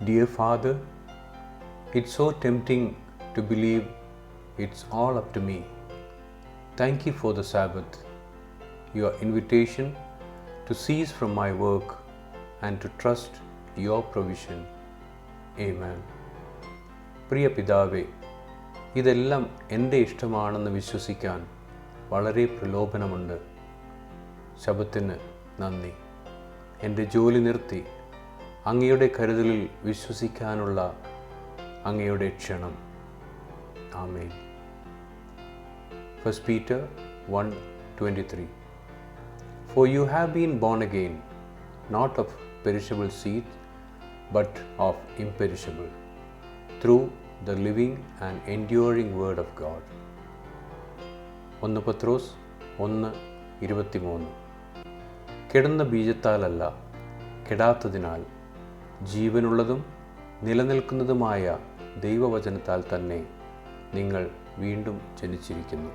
Dear Father, it's so tempting to believe it's all up to me. Thank you for the Sabbath, your invitation to cease from my work and to trust your provision. Amen. പ്രിയ പിതാവേ, ഇതെല്ലാം എൻ്റെ ഇഷ്ടമാണെന്ന് വിശ്വസിക്കാൻ വളരെ പ്രലോഭനമുണ്ട്. ശബത്തിന് നന്ദി. എൻ്റെ ജോലി നിർത്തി അങ്ങയുടെ കരുതലിൽ വിശ്വസിക്കാനുള്ള അങ്ങയുടെ ക്ഷണം. ആമേൻ. 1 Peter 1:23. For you have been born again, not of perishable seed, but of imperishable, through the living and enduring word of God. 1 പത്രോസ് 1:23. കെടുന്ന ബീജത്താലല്ല, കെടാത്തതിനാൽ ജീവനുള്ളതും നിലനിൽക്കുന്നതുമായ ദൈവവചനത്താൽ തന്നെ നിങ്ങൾ വീണ്ടും ജനിച്ചിരിക്കുന്നു.